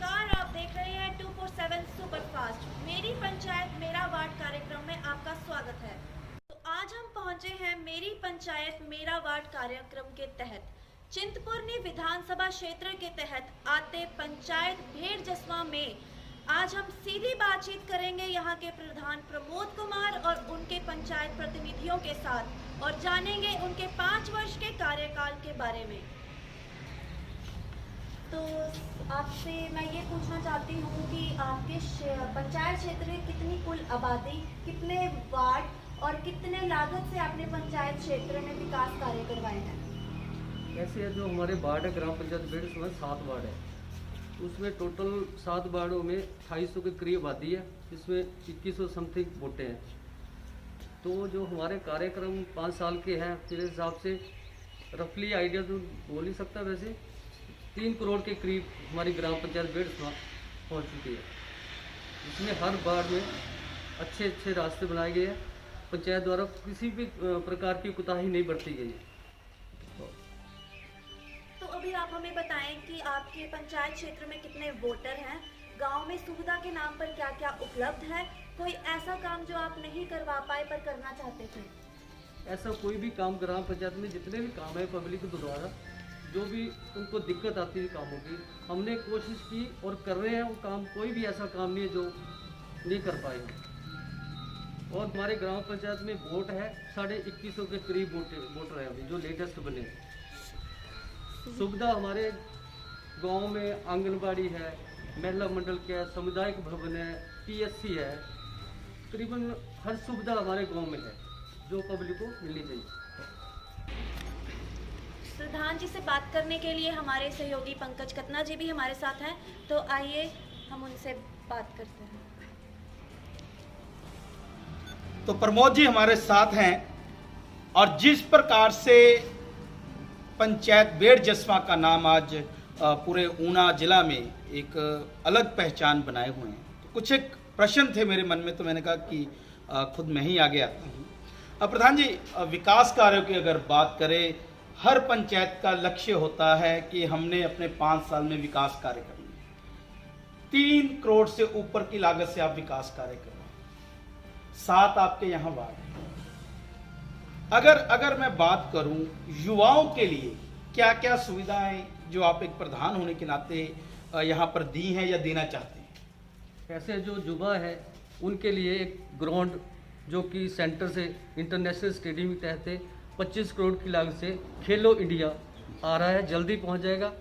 नमस्कार, आप देख रहे हैं 247 सुपरफास्ट। मेरी पंचायत मेरा वार्ड कार्यक्रम में आपका स्वागत है। तो आज हम पहुंचे हैं मेरी पंचायत मेरा वार्ड कार्यक्रम के तहत चिंतपूर्णी विधानसभा क्षेत्र के तहत आते पंचायत भेड़ जसवा में। आज हम सीधी बातचीत करेंगे यहाँ के प्रधान प्रमोद कुमार और उनके पंचायत प्रतिनिधियों के साथ और जानेंगे उनके 5 वर्ष के कार्यकाल के बारे में। तो आपसे मैं ये पूछना चाहती हूँ कि आपके पंचायत क्षेत्र में कितनी कुल आबादी, कितने वार्ड और कितने लागत से आपने पंचायत क्षेत्र में विकास कार्य करवाए हैं? ऐसे है, जो हमारे वार्ड है ग्राम पंचायत भेड़ जसवा 7 वार्ड है, उसमें टोटल 7 वार्डों में 250 के करीब आबादी है, जिसमें 2100 समथिंग वोटें हैं। तो जो हमारे कार्यक्रम 5 साल के हैं, मेरे हिसाब से रफली आइडिया तो बोल ही सकता, वैसे 3 करोड़ के करीब हमारी ग्राम पंचायत भेड़ जसवा पहुँच चुकी है, जिसमें हर वार्ड में अच्छे अच्छे रास्ते बनाए गए हैं। पंचायत द्वारा किसी भी प्रकार की कोताही नहीं बरती गई है। तो अभी आप हमें बताएं कि आपके पंचायत क्षेत्र में कितने वोटर हैं, गांव में सुविधा के नाम पर क्या क्या उपलब्ध है, कोई ऐसा काम जो आप नहीं करवा पाए पर करना चाहते थे? ऐसा कोई भी काम ग्राम पंचायत में जितने भी काम है पब्लिक के द्वारा जो भी उनको दिक्कत आती है कामों की, हमने कोशिश की और कर रहे हैं वो काम। कोई भी ऐसा काम नहीं है जो नहीं कर पाए हैं। और हमारे ग्राम पंचायत में वोट है 2150 के करीब वोटर है अभी जो लेटेस्ट बने। सुविधा हमारे गांव में आंगनबाड़ी है, महिला मंडल का है, सामुदायिक भवन है, PSC है, तकरीबन हर सुविधा हमारे गांव में है जो पब्लिक को मिलनी चाहिए। प्रधान जी से बात करने के लिए हमारे सहयोगी पंकज कतना जी भी हमारे साथ हैं, तो आइए हम उनसे बात करते हैं। तो प्रमोद जी हमारे साथ हैं और जिस प्रकार से पंचायत भेड़ जसवा का नाम आज पूरे ऊना जिला में एक अलग पहचान बनाए हुए हैं, तो कुछ एक प्रश्न थे मेरे मन में, तो मैंने कहा कि खुद मैं ही आगे आता हूँ। अब प्रधान जी, विकास कार्यों की अगर बात करें, हर पंचायत का लक्ष्य होता है कि हमने अपने 5 साल में विकास कार्य करने, 3 करोड़ से ऊपर की लागत से आप विकास कार्य कर रहे हैं, 7 आपके यहाँ वार्ड है। अगर मैं बात करूं युवाओं के लिए क्या क्या सुविधाएं जो आप एक प्रधान होने के नाते यहाँ पर दी हैं या देना चाहते हैं? ऐसे जो युवा है उनके लिए एक ग्राउंड जो कि सेंटर से इंटरनेशनल स्टेडियम के तहत 25 करोड़ की लागत से खेलो इंडिया आ रहा है, जल्दी पहुंच जाएगा।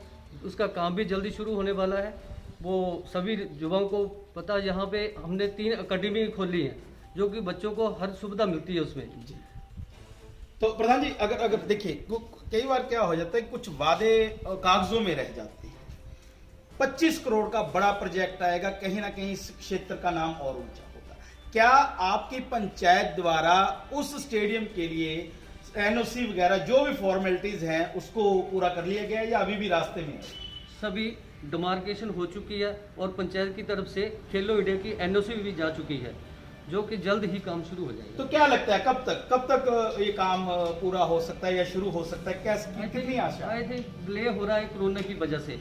उसका काम भी जल्दी शुरू होने वाला है। वो सभी युवाओं को पता, यहाँ पे हमने 3 अकेडमी खोली हैं जो कि बच्चों को हर सुविधा मिलती है उसमें। तो प्रधान जी, अगर देखिए कई बार क्या हो जाता है, कुछ वादे कागजों में रह जाते हैं। 25 करोड़ का बड़ा प्रोजेक्ट आएगा, कहीं ना कहीं इस क्षेत्र का नाम और ऊंचा होगा। क्या आपकी पंचायत द्वारा उस स्टेडियम के लिए NOC वगैरह जो भी फॉर्मेलिटीज हैं उसको पूरा कर लिया गया है या अभी भी रास्ते में है? सभी डिमार्केशन हो चुकी है और पंचायत की तरफ से खेलो इंडिया की NOC भी जा चुकी है, जो कि जल्द ही काम शुरू हो जाएगा। तो क्या लगता है कब तक ये काम पूरा हो सकता है या शुरू हो सकता है? कैसे, कितनी आशा? आई थिंक डिले हो रहा है कोरोना की वजह से,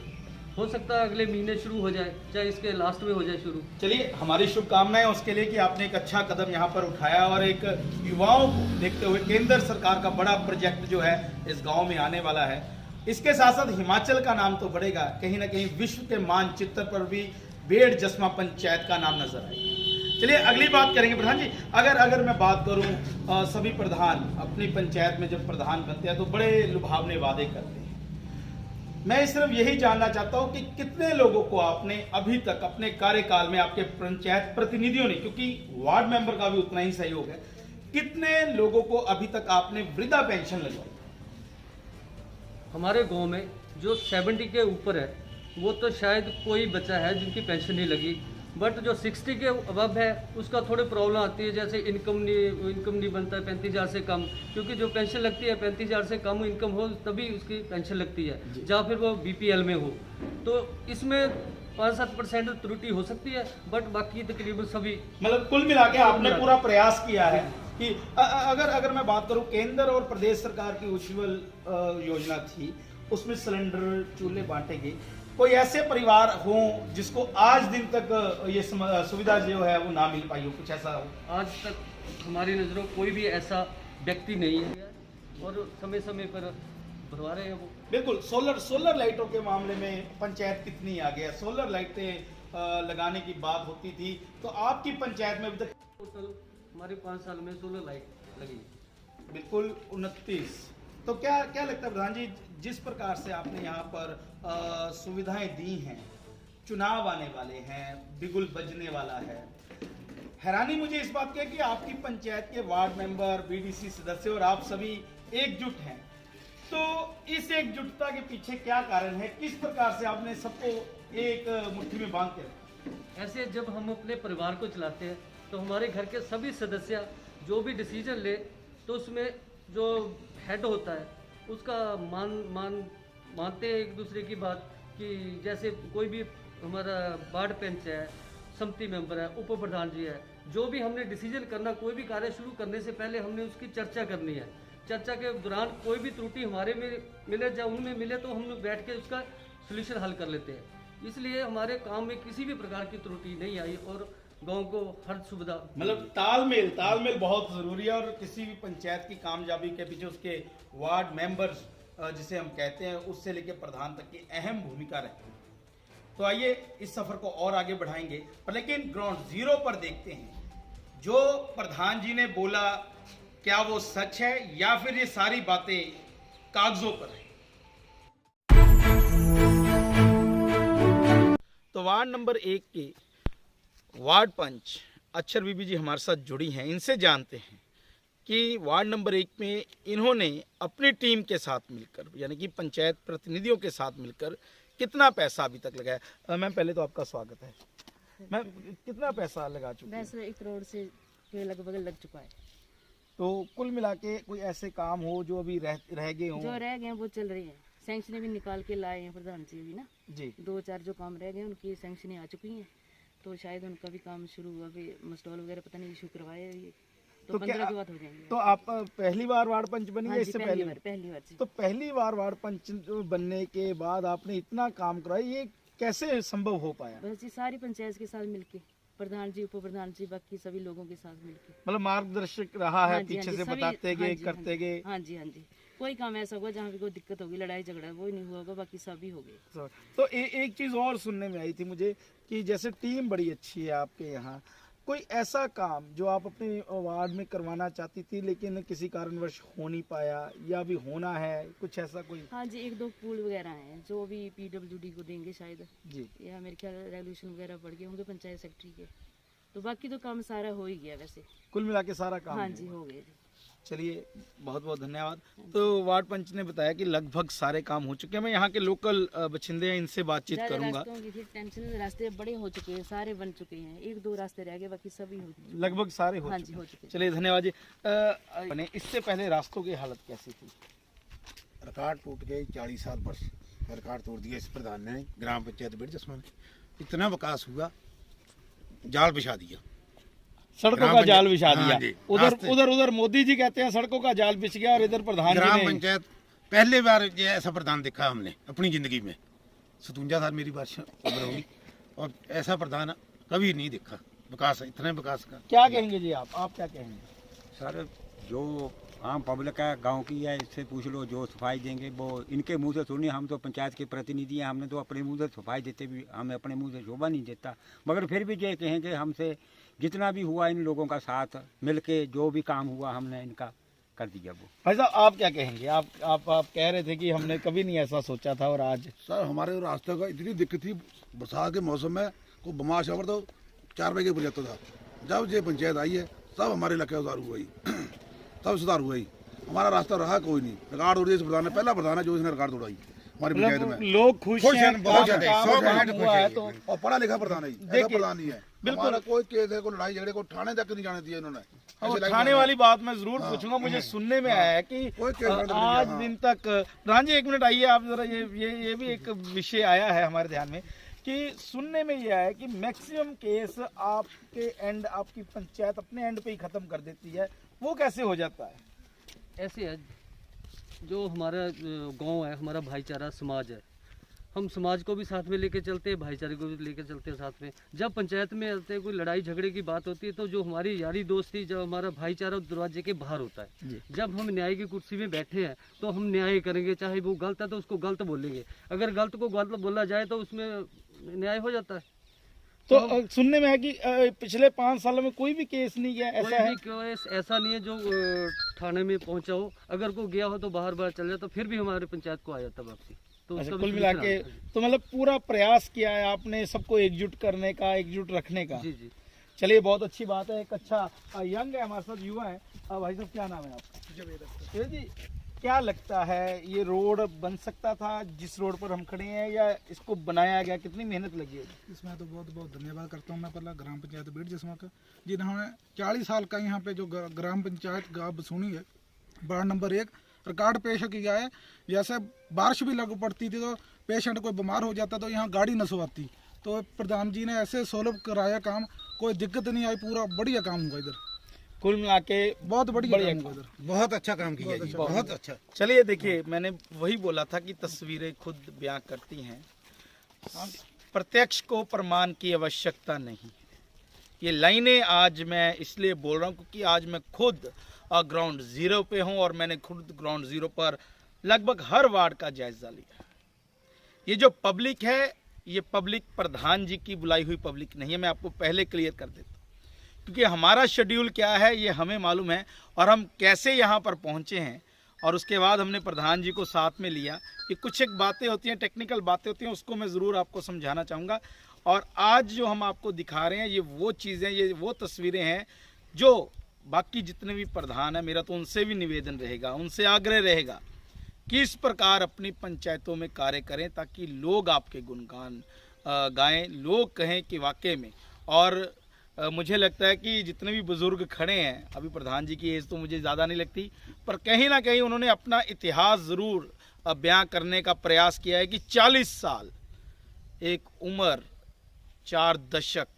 हो सकता है अगले महीने शुरू हो जाए, चाहे इसके लास्ट में हो जाए शुरू। चलिए, हमारी शुभकामनाएं उसके लिए कि आपने एक अच्छा कदम यहाँ पर उठाया और एक युवाओं को देखते हुए केंद्र सरकार का बड़ा प्रोजेक्ट जो है इस गांव में आने वाला है। इसके साथ साथ हिमाचल का नाम तो बढ़ेगा, कहीं ना कहीं विश्व के मानचित्र पर भी भेड़ जसवा पंचायत का नाम नजर आएगा। चलिए अगली बात करेंगे प्रधान जी। अगर मैं बात करूं, सभी प्रधान अपनी पंचायत में जब प्रधान बनते हैं तो बड़े लुभावने वादे करते हैं। मैं सिर्फ यही जानना चाहता हूं कि कितने लोगों को आपने अभी तक अपने कार्यकाल में, आपके पंचायत प्रतिनिधियों ने, क्योंकि वार्ड मेंबर का भी उतना ही सहयोग है, कितने लोगों को अभी तक आपने वृद्धा पेंशन लगवाई? हमारे गांव में जो 70 के ऊपर है वो तो शायद कोई बच्चा है जिनकी पेंशन नहीं लगी, बट जो 60 के अबव है उसका थोड़ी प्रॉब्लम आती है, जैसे इनकम नहीं बनता है 35,000 से कम, क्योंकि जो पेंशन लगती है 35,000 से कम इनकम हो तभी उसकी पेंशन लगती है, या फिर वो BPL में हो। तो इसमें 5-7% त्रुटि हो सकती है, बट बाकी तकरीबन सभी, मतलब कुल मिला के आपने पूरा प्रयास किया है कि अगर मैं बात करूं, केंद्र और प्रदेश सरकार की उज्ज्वल योजना थी, उसमें सिलेंडर चूल्हे बांटे गए। कोई ऐसे परिवार हो जिसको आज दिन तक ये सुविधा जो है वो ना मिल पाई हो, कुछ ऐसा हो? आज तक हमारी नज़रों कोई भी ऐसा व्यक्ति नहीं है और समय समय पर भरवा रहे हैं वो। बिल्कुल। सोलर लाइटों के मामले में पंचायत कितनी आगे है? सोलर लाइटें लगाने की बात होती थी तो आपकी पंचायत में अभी तक टोटल हमारे 5 साल में सोलर लाइट लगी। बिल्कुल 29। तो क्या क्या लगता है प्रधान जी, जिस प्रकार से आपने यहाँ पर सुविधाएं दी हैं, चुनाव आने वाले हैं, बिगुल बजने वाला है, हैरानी मुझे इस बात की है कि आपकी पंचायत के वार्ड मेंबर, बीडीसी सदस्य और आप सभी एकजुट हैं। तो इस एकजुटता के पीछे क्या कारण है? किस प्रकार से आपने सबको एक मुट्ठी में बांध के रखा? ऐसे जब हम अपने परिवार को चलाते हैं तो हमारे घर के सभी सदस्य जो भी डिसीजन ले तो उसमें जो हेड होता है उसका मानते हैं एक दूसरे की बात। कि जैसे कोई भी हमारा वार्ड पंच है, समिति मेंबर है, उप प्रधान जी है, जो भी हमने डिसीजन करना, कोई भी कार्य शुरू करने से पहले हमने उसकी चर्चा करनी है। चर्चा के दौरान कोई भी त्रुटि हमारे में मिले या उनमें मिले तो हम लोग बैठ के उसका सोल्यूशन हल कर लेते हैं। इसलिए हमारे काम में किसी भी प्रकार की त्रुटि नहीं आई और गांव को हर सुविधा, मतलब तालमेल बहुत जरूरी है और किसी भी पंचायत की कामयाबी के पीछे उसके वार्ड मेंबर्स जिसे हम कहते हैं उससे लेकर प्रधान तक की अहम भूमिका रहती है। तो आइए इस सफर को और आगे बढ़ाएंगे, पर लेकिन ग्राउंड जीरो पर देखते हैं जो प्रधान जी ने बोला क्या वो सच है या फिर ये सारी बातें कागजों पर है। तो वार्ड नंबर 1 के वार्ड पंच अक्षर बीबी जी हमारे साथ जुड़ी हैं। इनसे जानते हैं कि वार्ड नंबर 1 में इन्होंने अपनी टीम के साथ मिलकर, यानी कि पंचायत प्रतिनिधियों के साथ मिलकर कितना पैसा अभी तक लगाया। मैम पहले तो आपका स्वागत है। मैम कितना पैसा लगा चुके हैं? 1 करोड़ से लगभग लग चुका है। तो कुल मिला के कोई ऐसे काम हो जो अभी रह गए हों? जो रह गए हैं वो चल रहे हैं, सैंक्शनें भी निकाल के लाए हैं प्रधान जी भी ना जी। 2-4 जो काम रह गए उनकी सैंक्शनें आ चुकी हैं, तो शायद उनका भी काम शुरू हुआ। अभी मस्टॉल वगैरह पता नहीं इशू करवाए अभी, तो 15 के बाद हो जाएंगे। तो आप पहली बार वार्ड पंच बनी है? इससे पहली बार जी। तो पहली बार वार्ड पंच बनने के बाद आपने इतना काम कराया, ये कैसे संभव हो पाया? बस जी सारी पंचायत के साथ मिलके, प्रधान जी, उप प्रधान जी, बाकी सभी लोगों के साथ मिलके, मतलब मार्गदर्शक रहा है, हाँ जी, पीछे हाँ से जी, सभी- बताते गए, हाँ जी, करते गए। हाँ जी। कोई काम ऐसा होगा जहाँ भी कोई दिक्कत होगी, लड़ाई झगड़ा वो ही नहीं हुआ होगा, बाकी सभी हो गए। तो एक चीज और सुनने में आई थी मुझे कि जैसे टीम बड़ी अच्छी है आपके यहाँ, कोई ऐसा काम जो आप अपने वार्ड में करवाना चाहती थी लेकिन किसी कारणवश हो नहीं पाया या अभी होना है, कुछ ऐसा कोई? हाँ जी, 1-2 पुल वगैरह हैं जो भी PWD को देंगे शायद, जी। या मेरे ख्याल रेगुलेशन वगैरह पड़ गए होंगे पंचायत सेक्रेटरी के, तो बाकी तो काम सारा हो ही गया वैसे। कुल मिला के सारा काम हाँ हो जी गया। हो गए जी। चलिए बहुत बहुत धन्यवाद। तो वार्ड पंच ने बताया कि लगभग सारे काम हो चुके हैं। मैं यहाँ के लोकल बछिंदे हैं, इनसे बातचीत ज़्यादा करूंगा। रास्तों की थी टेंशन, रास्ते बड़े हो चुके हैं, सारे बन चुके हैं, 1-2 रास्ते रह गए, बाकी सभी हो चुके हैं। लगभग सारे हो हाँ चुके जी हैं। हो चुके हैं। चलिए धन्यवाद जी। बने इससे पहले रास्तों की हालत कैसी थी? रिकॉर्ड टूट गए 40 साल बस रिकॉर्ड तोड़ दिया इस प्रधान ने, ग्राम पंचायत बेड़ जसमा ने। इतना विकास हुआ, जाल बिछा दिया, सड़कों ग्राम का पंचायत- जाल बिछा हाँ दिया। जी, उधर रास्ते- उधर मोदी जी कहते हैं सड़कों का जाल बिछ गया और इधर प्रधान ग्राम जी ने पंचायत पहले बार ये ऐसा प्रधान देखा हमने अपनी जिंदगी में। 57 साल मेरी वर्ष उम्र होगी और ऐसा प्रधान कभी नहीं देखा। विकास, इतने विकास का। क्या कहेंगे जी आप क्या कहेंगे? सर जो आम पब्लिक है गांव की है, इससे पूछ लो, जो सफाई देंगे वो इनके मुंह से सुनिए। हम तो पंचायत के प्रतिनिधि हैं, हमने तो अपने मुंह से सफाई देते भी हमें अपने मुंह से शोभा नहीं देता, मगर फिर भी ये कहेंगे हमसे जितना भी हुआ इन लोगों का साथ मिलके जो भी काम हुआ हमने इनका कर दिया। वो भाई साहब आप क्या कहेंगे? आप कह रहे थे कि हमने कभी नहीं ऐसा सोचा था और आज सर हमारे रास्ते का इतनी दिक्कत थी, बरसात के मौसम में को बमाश आवर तो 4 बजे ऊपर जाता था। जब ये पंचायत आई है सब हमारे इलाके सुधार हुआ ही सब सुधार हुआ ही। हमारा रास्ता रहा कोई नहीं। रिकॉर्ड तोड़ दिया इस प्रधान ने, पहला प्रधान है जो इसने रिकॉर्ड तोड़ाई हमारी पंचायत में। लोग खुश खुश हैं, हैं, बहुत काम ज्यादा, काम 100% हुआ है खुश तो हैं। और पढ़ा लिखा प्रधान है, ऐसा देखिए, प्रधान नहीं है। बिल्कुल। हमारा कोई केस है, कोई लड़ाई झगड़े को थाने तक नहीं जाने दिया इन्होंने। और ऐसे लाइफ थाने में- वाली बात मैं जरूर पूछूंगा। मुझे सुनने में आया है कि कोई केस दर्ज नहीं आज है, हाँ। दिन तक प्रधान जी 1 मिनट आइए आप जरा। ये भी एक विषय आया है हमारे ध्यान में कि सुनने में ये आया है कि मैक्सिमम केस आपके एंड, आपकी पंचायत अपने एंड पे ही खत्म कर देती है। वो कैसे हो जाता है? ऐसे है जो हमारा गांव है, हमारा भाईचारा समाज है, हम समाज को भी साथ में लेके चलते हैं, भाईचारे को भी लेके चलते हैं साथ में। जब पंचायत में आते हैं कोई लड़ाई झगड़े की बात होती है तो जो हमारी यारी दोस्ती, जब हमारा भाईचारा दरवाजे के बाहर होता है, जब हम न्याय की कुर्सी में बैठे हैं तो हम न्याय करेंगे, चाहे वो गलत है तो उसको गलत बोलेंगे, अगर गलत को गलत बोला जाए तो उसमें न्याय हो जाता है। तो सुनने में है कि पिछले 5 सालों में कोई भी केस नहीं गया, कोई ऐसा है? भी केस ऐसा नहीं है जो थाने में पहुंचा हो, अगर कोई गया हो तो बाहर चल जाए तो फिर भी हमारे पंचायत को आ जाता वापसी। तो अच्छा, उसका कुल भी मिला solution के आता है। तो मतलब पूरा प्रयास किया है आपने सबको एकजुट करने का, एकजुट रखने का। जी जी। चलिए, बहुत अच्छी बात है। एक अच्छा यंग है हमारे साथ, युवा है। भाई साहब, क्या नाम है आपका? जवेद जी, क्या लगता है ये रोड बन सकता था जिस रोड पर हम खड़े हैं, या इसको बनाया गया? कितनी मेहनत लगी है? इसमें तो बहुत बहुत धन्यवाद करता हूँ मैं पहला ग्राम पंचायत बीड़ जिस्मा का, जिन्होंने 40 साल का यहाँ पे जो ग्राम पंचायत गाँव बसूनी है, वार्ड नंबर 1 रिकॉर्ड पेश किया है। जैसे बारिश भी लागू पड़ती थी तो पेशेंट कोई बीमार हो जाता तो यहाँ गाड़ी न सुवाती, तो प्रधान जी ने ऐसे सोल्व कराया काम, कोई दिक्कत नहीं आई, पूरा बढ़िया काम हुआ इधर। कुल मिला के बहुत बढ़िया काम काम। हुआ इधर। बहुत अच्छा काम किया जी, बहुत अच्छा। चलिए, देखिए, मैंने वही बोला था कि तस्वीरें खुद बयां करती हैं, प्रत्यक्ष को प्रमाण की आवश्यकता नहीं। ये लाइनें आज मैं इसलिए बोल रहा हूँ क्योंकि आज मैं खुद ग्राउंड जीरो पे हूँ और मैंने खुद ग्राउंड जीरो पर लगभग हर वार्ड का जायजा लिया। ये जो पब्लिक है, ये पब्लिक प्रधान जी की बुलाई हुई पब्लिक नहीं है, मैं आपको पहले क्लियर कर देता हूँ, क्योंकि हमारा शेड्यूल क्या है ये हमें मालूम है और हम कैसे यहाँ पर पहुँचे हैं। और उसके बाद हमने प्रधान जी को साथ में लिया। ये कुछ एक बातें होती हैं, टेक्निकल बातें होती हैं, उसको मैं ज़रूर आपको समझाना चाहूँगा। और आज जो हम आपको दिखा रहे हैं, ये वो चीज़ें, ये वो तस्वीरें हैं जो बाकी जितने भी प्रधान हैं, मेरा तो उनसे भी निवेदन रहेगा, उनसे आग्रह रहेगा कि इस प्रकार अपनी पंचायतों में कार्य करें ताकि लोग आपके गुणगान गाएं, लोग कहें कि वाकई में। और मुझे लगता है कि जितने भी बुजुर्ग खड़े हैं, अभी प्रधान जी की एज तो मुझे ज़्यादा नहीं लगती, पर कहीं ना कहीं उन्होंने अपना इतिहास ज़रूर बयां करने का प्रयास किया है कि 40 साल, एक उम्र, 4 दशक,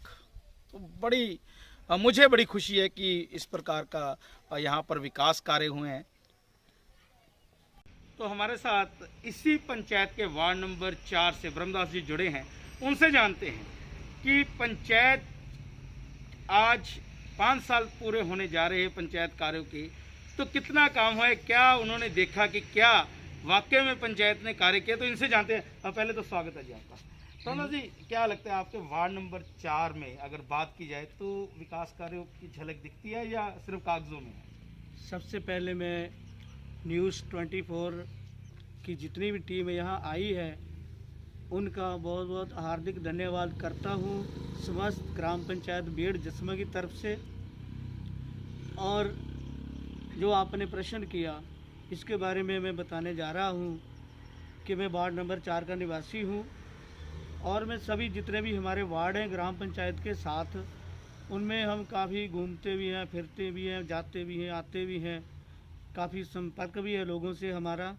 तो बड़ी मुझे बड़ी खुशी है कि इस प्रकार का यहाँ पर विकास कार्य हुए हैं। तो हमारे साथ इसी पंचायत के वार्ड नंबर 4 से ब्रह्मदास जी जुड़े हैं, उनसे जानते हैं कि पंचायत आज 5 साल पूरे होने जा रहे हैं पंचायत कार्यों के, तो कितना काम हुआ है, क्या उन्होंने देखा कि क्या वाकई में पंचायत ने कार्य किया, तो इनसे जानते हैं। पहले तो स्वागत है जी आपका। सोना जी, क्या लगता है आपके वार्ड नंबर 4 में अगर बात की जाए तो विकास कार्यों की झलक दिखती है या सिर्फ कागजों में? सबसे पहले मैं न्यूज़ 24 की जितनी भी टीम यहाँ आई है उनका बहुत बहुत हार्दिक धन्यवाद करता हूँ समस्त ग्राम पंचायत बीड़ जिस्मा की तरफ से। और जो आपने प्रश्न किया इसके बारे में मैं बताने जा रहा हूँ कि मैं वार्ड नंबर 4 का निवासी हूँ और मैं सभी जितने भी हमारे वार्ड हैं ग्राम पंचायत के साथ, उनमें हम काफ़ी घूमते भी हैं, फिरते भी हैं, जाते भी हैं, आते भी हैं, काफ़ी संपर्क भी है लोगों से हमारा।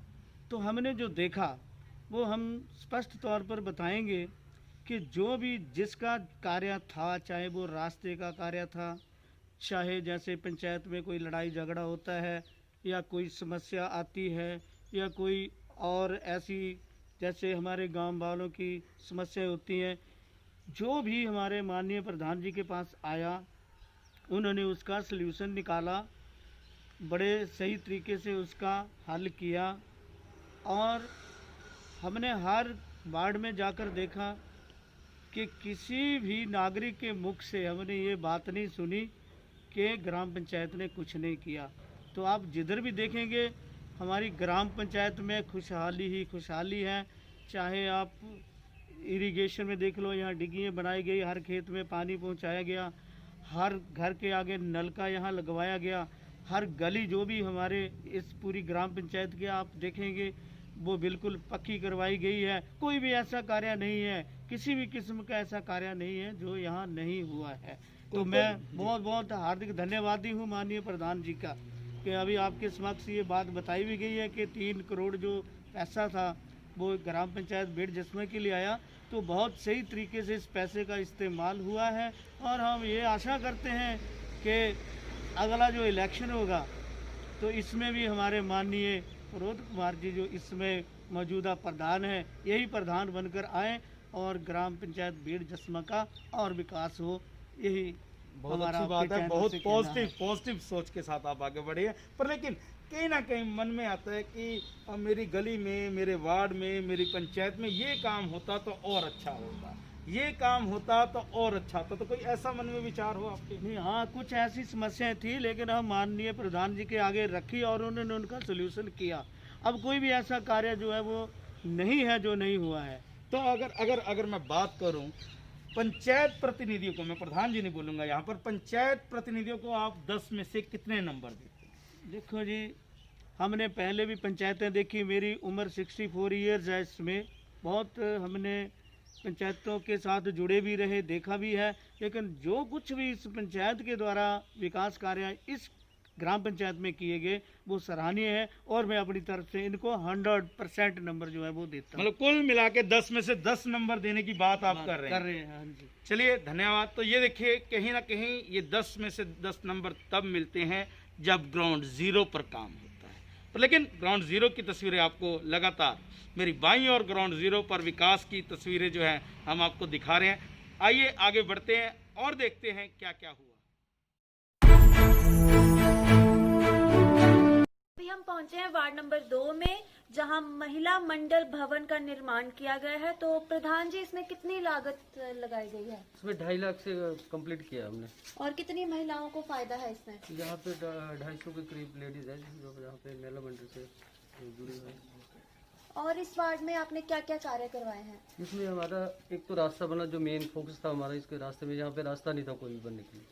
तो हमने जो देखा वो हम स्पष्ट तौर पर बताएंगे कि जो भी जिसका कार्य था, चाहे वो रास्ते का कार्य था, चाहे जैसे पंचायत में कोई लड़ाई झगड़ा होता है या कोई समस्या आती है या कोई और ऐसी जैसे हमारे गांव वालों की समस्याएं होती हैं, जो भी हमारे माननीय प्रधान जी के पास आया उन्होंने उसका सल्यूशन निकाला, बड़े सही तरीके से उसका हल किया। और हमने हर वार्ड में जाकर देखा कि किसी भी नागरिक के मुख से हमने ये बात नहीं सुनी कि ग्राम पंचायत ने कुछ नहीं किया। तो आप जिधर भी देखेंगे हमारी ग्राम पंचायत में खुशहाली ही खुशहाली है। चाहे आप इरिगेशन में देख लो, यहाँ डिग्गियाँ बनाई गई, हर खेत में पानी पहुँचाया गया, हर घर के आगे नल का यहाँ लगवाया गया, हर गली जो भी हमारे इस पूरी ग्राम पंचायत के आप देखेंगे वो बिल्कुल पक्की करवाई गई है। कोई भी ऐसा कार्य नहीं है, किसी भी किस्म का ऐसा कार्य नहीं है जो यहाँ नहीं हुआ है। तो मैं बहुत बहुत हार्दिक धन्यवादी हूँ माननीय प्रधान जी का कि अभी आपके समक्ष ये बात बताई भी गई है कि 3 करोड़ जो पैसा था वो ग्राम पंचायत बीड़ जिस्मा के लिए आया, तो बहुत सही तरीके से इस पैसे का इस्तेमाल हुआ है। और हम ये आशा करते हैं कि अगला जो इलेक्शन होगा तो इसमें भी हमारे माननीय प्रोद कुमार जी जो इसमें मौजूदा प्रधान हैं, यही प्रधान बनकर आए और ग्राम पंचायत बीड़ जस्मा का और विकास हो, यही बहुत हमारा अच्छी बात आपके है। चैनल बहुत से कहना है। पॉजिटिव सोच के साथ आप आगे बढ़े हैं। पर लेकिन कहीं ना कहीं मन में आता है कि अब मेरी गली में, मेरे वार्ड में, मेरी पंचायत में ये काम होता तो और अच्छा होता, ये काम होता तो और अच्छा होता। तो कोई ऐसा मन में विचार हो आपके? नहीं, हाँ, कुछ ऐसी समस्याएं थी, लेकिन हम माननीय प्रधान जी के आगे रखी और उन्होंने उनका सोल्यूशन किया। अब कोई भी ऐसा कार्य जो है वो नहीं है जो नहीं हुआ है। तो अगर मैं बात करूं पंचायत प्रतिनिधियों को, मैं प्रधान जी नहीं बोलूंगा यहाँ पर, पंचायत प्रतिनिधियों को आप 10 में से कितने नंबर देते हैं? देखो जी, हमने पहले भी पंचायतें देखी, मेरी उम्र 64 ईयर्स है, इसमें बहुत हमने पंचायतों के साथ जुड़े भी रहे, देखा भी है। लेकिन जो कुछ भी इस पंचायत के द्वारा विकास कार्य इस ग्राम पंचायत में किए गए वो सराहनीय है और मैं अपनी तरफ से इनको 100% नंबर जो है वो देता हूँ। मतलब कुल मिला के 10 में से 10 नंबर देने की बात आप कर रहे हैं। हाँ जी। चलिए, धन्यवाद। तो ये देखिए, कहीं ना कहीं ये 10 में से 10 नंबर तब मिलते हैं जब ग्राउंड जीरो पर काम होता है। पर लेकिन ग्राउंड जीरो की तस्वीरें आपको लगातार मेरी बाईं और ग्राउंड जीरो पर विकास की तस्वीरें जो है हम आपको दिखा रहे हैं। आइए आगे बढ़ते हैं और देखते हैं क्या क्या हुआ। अभी हम पहुंचे हैं वार्ड नंबर 2 में, जहां महिला मंडल भवन का निर्माण किया गया है। तो प्रधान जी, इसमें कितनी लागत लगाई गई है? इसमें 2.5 लाख से कंप्लीट किया हमने। और कितनी महिलाओं को फायदा है इसमें? यहाँ पे 250 के करीब लेडीज है जो यहाँ पे महिला मंडल से जुड़ी हुई है। और इस वार्ड में आपने क्या क्या कार्य करवाए हैं? इसमें हमारा एक तो रास्ता बना, जो मेन फोकस था हमारा इसके रास्ते में। यहाँ पे रास्ता नहीं था कोई भी बनने के लिए,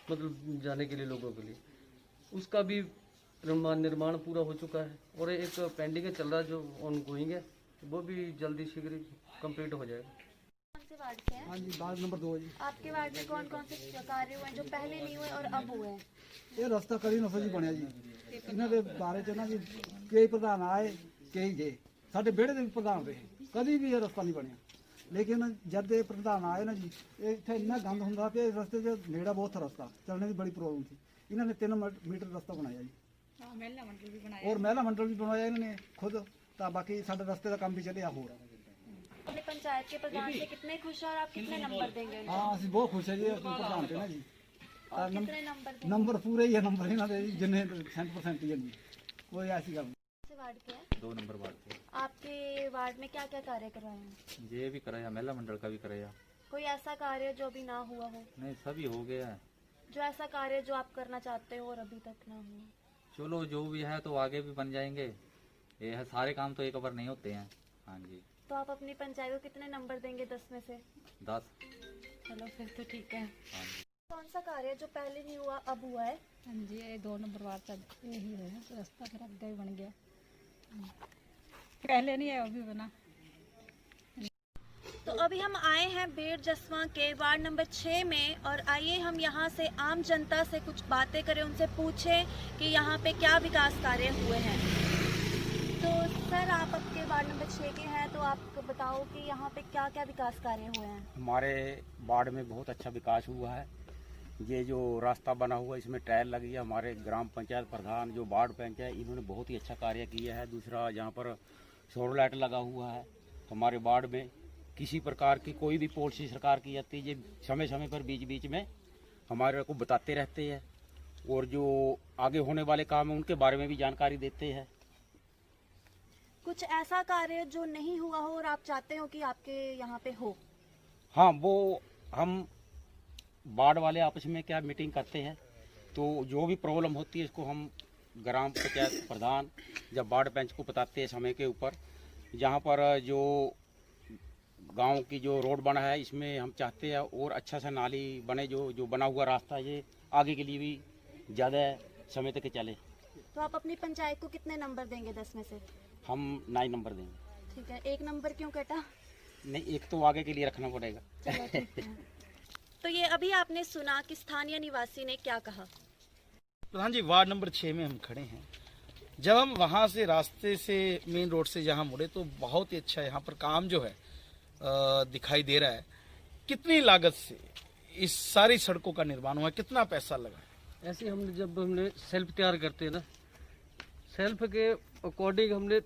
मतलब जाने के लिए लोगों के लिए। उसका भी निर्माण पूरा हो चुका है और एक पेंडिंग है चल रहा है जो ऑन गोइंग है, वो भी जल्दी शीघ्र कंप्लीट हो जाएगा। कौन से वार्ड से हैं? हाँ जी, वार्ड नंबर 2 जी। आपके वार्ड में कौन कौन से कार्य हुए हैं जो पहले नहीं हुए और अब हुए हैं? ਇਹ ਰਸਤਾ ਕਦੀ ਨਸਾ ਜੀ ਬਣਿਆ ਜੀ। ਇਹਨਾਂ ਦੇ ਬਾਰੇ ਚ ਨਾ ਜੀ ਕਈ ਪ੍ਰਧਾਨ ਆਏ, ਕਈ ਗਏ। ਸਾਡੇ ਵਿਹੜੇ ਦੇ ਵੀ ਪ੍ਰਧਾਨ ਰਹੇ, ਕਦੀ ਵੀ ਇਹ ਰਸਤਾ ਨਹੀਂ ਬਣਿਆ। ਲੇਕਿਨ ਜਦ ਇਹ ਪ੍ਰਧਾਨ ਆਏ ਨਾ ਜੀ, ਇਹ ਇੱਥੇ ਇੰਨਾ ਗੰਦ ਹੁੰਦਾ ਪਿਆ, ਇਸ ਰਸਤੇ 'ਚ ਨੇੜਾ ਬਹੁਤ ਰਸਤਾ ਚੱਲਣੇ ਦੀ ਬੜੀ ਪ੍ਰੋਬਲਮ ਸੀ। ਇਹਨਾਂ ਨੇ 3 ਮੀਟਰ ਰਸਤਾ ਬਣਾਇਆ ਜੀ। ਮਹਿਲਾ ਮੰਡਲ ਵੀ ਬਣਾਇਆ, ਔਰ ਮਹਿਲਾ ਮੰਡਲ ਵੀ ਬਣਾਇਆ ਇਹਨਾਂ ਨੇ ਖੁਦ। ਤਾਂ ਬਾਕੀ ਸਾਡੇ ਰਸਤੇ ਦਾ ਕੰਮ ਵੀ ਚੱਲਿਆ ਹੋਰ। अपने पंचायत के प्रधान से कितने खुश हैं और आप कितने नंबर देंगे उनको? ਹਾਂ, ਅਸੀਂ ਬਹੁਤ ਖੁਸ਼ ਹੈ ਜੀ ਆਪਣੇ ਪ੍ਰਧਾਨ ਤੇ ਨਾ ਜੀ। और कितने नंबर देंगे? ਨੰਬਰ ਪੂਰੇ ਹੀ ਹੈ, ਨੰਬਰ ਇਹਨਾਂ ਦੇ ਜੀ ਜਿੰਨੇ 100% ਹੀ ਹੈ जी, कोई ऐसी गल नहीं। कौन से वार्ड के हैं? 2 नंबर वार्ड के। आपके वार्ड में क्या क्या कार्य करवाए हैं? ये भी कराया, महिला मंडल का भी कराया। कोई ऐसा कार्य जो अभी ना हुआ हो, नहीं, सभी हो गया है। जो ऐसा कार्य जो आप करना चाहते हो और अभी तक ना हुआ? चलो, जो भी है तो आगे भी बन जाएंगे। ये है, सारे काम तो एक बार नहीं होते हैं। हाँ जी। तो आप अपनी पंचायत को कितने नंबर देंगे 10 में से? 10। चलो फिर तो ठीक है। हाँ जी। कौन सा कार्य जो पहले नहीं हुआ अब हुआ है? हाँ जी, ये 2 नंबर वार्ड तक यही है, रास्ता फिर आगे बन गया। पहले नहीं है, अभी बना। तो अभी हम आए हैं बेड़ जसवा के वार्ड नंबर 6 में और आइए हम यहाँ से आम जनता से कुछ बातें करें, उनसे पूछें कि यहाँ पे क्या विकास कार्य हुए हैं। तो सर, आप आपके वार्ड नंबर 6 के हैं, तो आप बताओ कि यहाँ पे क्या क्या विकास कार्य हुए हैं? हमारे वार्ड में बहुत अच्छा विकास हुआ है। ये जो रास्ता बना हुआ है, इसमें टायर लगी है। हमारे ग्राम पंचायत प्रधान जो वार्ड पंच है, इन्होंने बहुत ही अच्छा कार्य किया है। दूसरा, यहाँ पर सौर लाइट लगा हुआ है। हमारे वार्ड में किसी प्रकार की कोई भी पॉलिसी सरकार की जाती है, ये समय समय पर बीच बीच में हमारे को बताते रहते हैं और जो आगे होने वाले काम है उनके बारे में भी जानकारी देते हैं। कुछ ऐसा कार्य जो नहीं हुआ हो और आप चाहते हो कि आपके यहाँ पे हो? हाँ, वो हम वार्ड वाले आपस में क्या मीटिंग करते हैं, तो जो भी प्रॉब्लम होती है इसको हम ग्राम पंचायत प्रधान जब वार्ड पंच को बताते हैं समय के ऊपर। जहाँ पर जो गांव की जो रोड बना है, इसमें हम चाहते हैं और अच्छा सा नाली बने, जो बना हुआ रास्ता ये आगे के लिए भी ज़्यादा समय तक चले। तो आप अपनी पंचायत को कितने नंबर देंगे 10 में से? हम 9 नंबर देंगे। ठीक है, 1 नंबर क्यों कटा? नहीं, एक तो आगे के लिए रखना पड़ेगा। चलो ठीक है। तो ये अभी आपने सुना कि स्थानीय निवासी ने क्या कहा। प्रधान जी, वार्ड नंबर 6 में हम खड़े हैं। जब हम वहाँ से रास्ते से मेन रोड से जहाँ मुड़े तो बहुत ही अच्छा यहाँ पर काम जो है दिखाई दे रहा है। कितनी लागत से इस सारी सड़कों का निर्माण हुआ, कितना पैसा लगा? ऐसे हमने जब हमने सेल्फ तैयार करते हैं ना, सेल्फ के अकॉर्डिंग हमने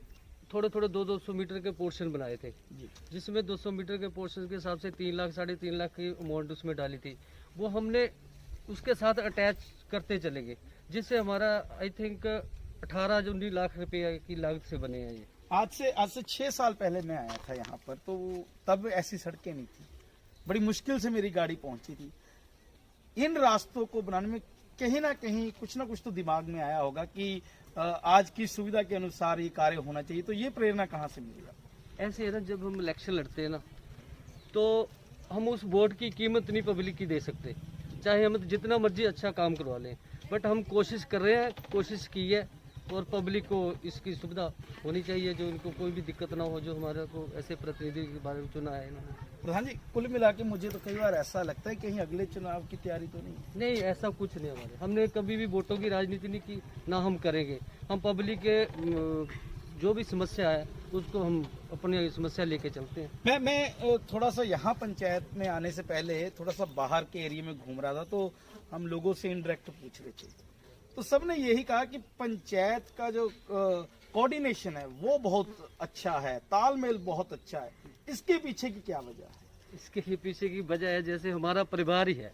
थोड़े थोड़े 200 मीटर के पोर्शन बनाए थे, जिसमें 200 मीटर के पोर्शन के हिसाब से 3 लाख 3.5 लाख की अमाउंट उसमें डाली थी। वो हमने उसके साथ अटैच करते चले गए, जिससे हमारा आई थिंक 18-19 लाख रुपए की लागत से बने हैं ये। आज से 6 साल पहले मैं आया था यहाँ पर, तो तब ऐसी सड़कें नहीं थी, बड़ी मुश्किल से मेरी गाड़ी पहुंची थी। इन रास्तों को बनाने में कहीं ना कुछ तो दिमाग में आया होगा कि आज की सुविधा के अनुसार ये कार्य होना चाहिए। तो ये प्रेरणा कहाँ से मिलेगा? ऐसे है ना, जब हम इलेक्शन लड़ते हैं ना, तो हम उस वोट की कीमत नहीं पब्लिक की दे सकते, चाहे हम जितना मर्जी अच्छा काम करवा लें, बट हम कोशिश कर रहे हैं, कोशिश की है, और पब्लिक को इसकी सुविधा होनी चाहिए, जो इनको कोई भी दिक्कत ना हो, जो हमारे को ऐसे प्रतिनिधि के बारे में चुना है इन्होंने। प्रधान जी, कुल मिला के मुझे तो कई बार ऐसा लगता है कहीं अगले चुनाव की तैयारी तो नहीं? ऐसा कुछ नहीं हमारे, हमने कभी भी वोटों की राजनीति नहीं की, ना हम करेंगे। हम पब्लिक के जो भी समस्या है उसको हम अपनी समस्या लेके चलते हैं। मैं थोड़ा सा यहाँ पंचायत में आने से पहले थोड़ा सा बाहर के एरिया में घूम रहा था, तो हम लोगों से इनडायरेक्ट पूछ रहे थे, तो सबने यही कहा कि पंचायत का जो कोऑर्डिनेशन है वो बहुत अच्छा है, तालमेल बहुत अच्छा है। इसके पीछे की क्या वजह है? इसके पीछे की वजह है, जैसे हमारा परिवार ही है,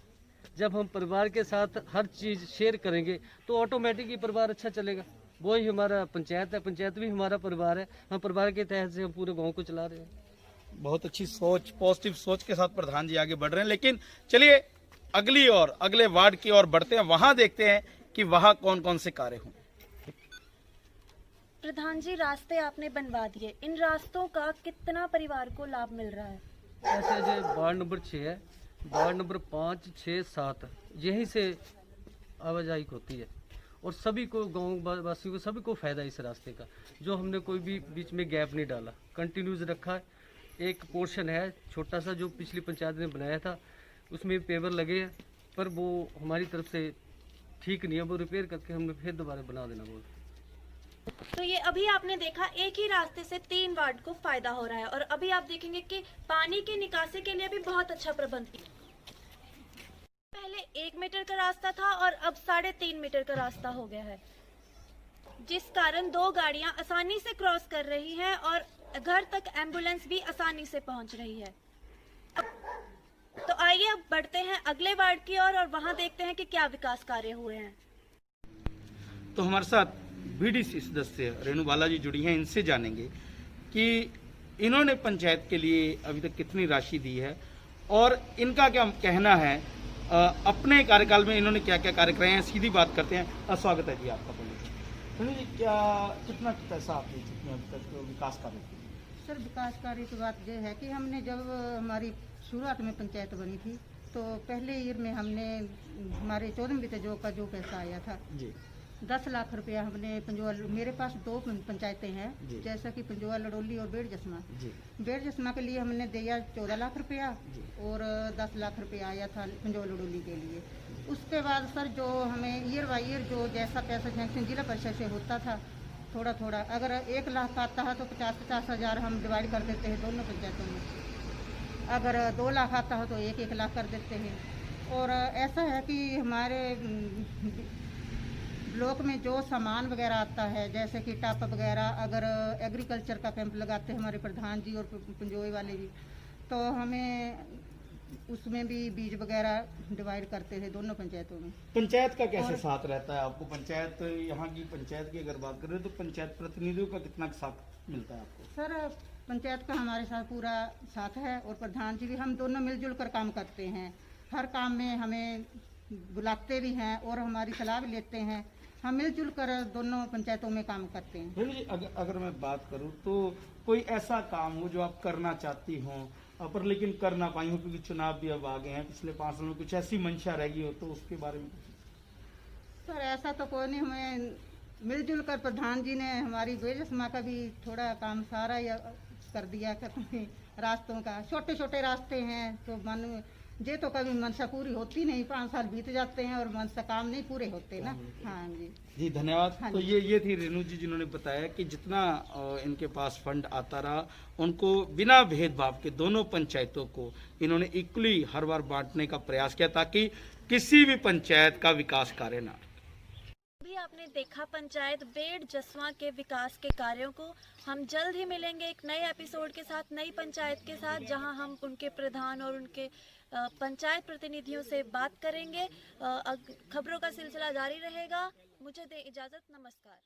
जब हम परिवार के साथ हर चीज शेयर करेंगे तो ऑटोमेटिक ही परिवार अच्छा चलेगा। वही हमारा पंचायत है, पंचायत भी हमारा परिवार है, हम परिवार के तहत से हम पूरे गांव को चला रहे हैं। बहुत अच्छी सोच, पॉजिटिव सोच के साथ प्रधान जी आगे बढ़ रहे हैं। लेकिन चलिए अगली और अगले वार्ड की ओर बढ़ते हैं, वहां देखते हैं कि वहां कौन कौन से कार्य हों। प्रधान जी, रास्ते आपने बनवा दिए, इन रास्तों का कितना परिवार को लाभ मिल रहा है? ऐसे जो वार्ड नंबर 6 है, वार्ड नंबर 5, 6, 7 यहीं से आवाजाही होती है, और सभी को, गाँव वासियों को, सभी को फायदा है इस रास्ते का, जो हमने कोई भी बीच में गैप नहीं डाला, कंटिन्यूस रखा है। एक पोर्शन है छोटा सा जो पिछली पंचायत ने बनाया था, उसमें पेवर लगे हैं, पर वो हमारी तरफ से ठीक नहीं है, वो रिपेयर करके हमने फिर दोबारा बना देना बोल। तो ये अभी आपने देखा, एक ही रास्ते से 3 वार्ड को फायदा हो रहा है, और अभी आप देखेंगे कि पानी की निकासी के लिए भी बहुत अच्छा प्रबंध किया। पहले 1 मीटर का रास्ता था और अब 3.5 मीटर का रास्ता हो गया है, जिस कारण 2 गाड़ियां आसानी से क्रॉस कर रही हैं और घर तक एम्बुलेंस भी आसानी से पहुंच रही है। तो आइए अब बढ़ते हैं अगले वार्ड की ओर और वहां देखते हैं कि क्या विकास कार्य हुए हैं। तो हमारे साथ बीडीसी सदस्य रेणु बालाजी जुड़ी हैं, इनसे जानेंगे कि इन्होंने पंचायत के लिए अभी तक कितनी राशि दी है और इनका क्या कहना है, अपने कार्यकाल में इन्होंने क्या क्या कार्य कराए हैं। सीधी बात करते हैं। स्वागत है जी आपका। बोलिए जी, क्या कितना पैसा आप दे चुके हैं अभी तक विकास कार्य? सर, विकास कार्य की बात यह है कि हमने जब हमारी शुरुआत में पंचायत बनी थी तो पहले ईयर में हमने हमारे 14 वित्त का जो पैसा आया था जी, 10 लाख रुपया हमने पंजोल, मेरे पास 2 पंचायतें हैं जैसा कि पंजोल लड़ोली और बेड़ जसमा। बेड़ जसमा के लिए हमने दिया 14 लाख रुपया और 10 लाख रुपया आया था पंजोल लड़ोली के लिए। उसके बाद सर जो हमें ईयर बाई ईयर जो जैसा पैसा सैंक्शन जिला परिषद से होता था, थोड़ा थोड़ा, अगर 1 लाख आता है तो 50-50 हज़ार हम डिवाइड कर देते हैं दोनों पंचायतों में। अगर 2 लाख आता है तो 1-1 लाख कर देते हैं। और ऐसा है कि हमारे ब्लॉक में जो सामान वगैरह आता है जैसे कि टप वगैरह, अगर एग्रीकल्चर का कैंप लगाते हैं हमारे प्रधान जी और पंजोए वाले भी, तो हमें उसमें भी बीज वगैरह डिवाइड करते हैं दोनों पंचायतों में। पंचायत का कैसे साथ रहता है आपको? पंचायत, यहाँ की पंचायत की अगर बात करें तो पंचायत प्रतिनिधियों का कितना साथ मिलता है आपको? सर, पंचायत का हमारे साथ पूरा साथ है और प्रधान जी भी, हम दोनों मिलजुल कर काम करते हैं। हर काम में हमें बुलाते भी हैं और हमारी सलाह भी लेते हैं। हम मिलजुल कर दोनों पंचायतों में काम करते हैं। अगर मैं बात करूं तो कोई ऐसा काम हो जो आप करना चाहती हो पर लेकिन कर ना पाई हो क्योंकि चुनाव भी अब आ गए हैं, पिछले 5 साल में कुछ ऐसी मंशा रह गई हो, तो उसके बारे में? सर, ऐसा तो कोई नहीं, हमें मिलजुल कर प्रधान जी ने हमारी बेजसमा का भी थोड़ा काम सारा कर दिया करते रास्तों का। छोटे छोटे रास्ते हैं तो मन जे तो कभी मनसा पूरी होती नहीं, 5 साल बीत जाते हैं और मनसा काम नहीं पूरे होते ना। हाँ जी धन्यवाद। तो ये थी रेणु जी जिन्होंने बताया कि जितना इनके पास फंड आता रहा उनको बिना भेदभाव के दोनों पंचायतों को इन्होंने इक्वली हर बार बांटने का प्रयास किया ताकि किसी भी पंचायत का विकास कार्य ना। अभी आपने देखा पंचायत बेड़ जसवां के विकास के कार्यों को। हम जल्द ही मिलेंगे एक नए एपिसोड के साथ, नई पंचायत के साथ, जहां हम उनके प्रधान और उनके पंचायत प्रतिनिधियों से बात करेंगे। खबरों का सिलसिला जारी रहेगा। मुझे दें इजाज़त, नमस्कार।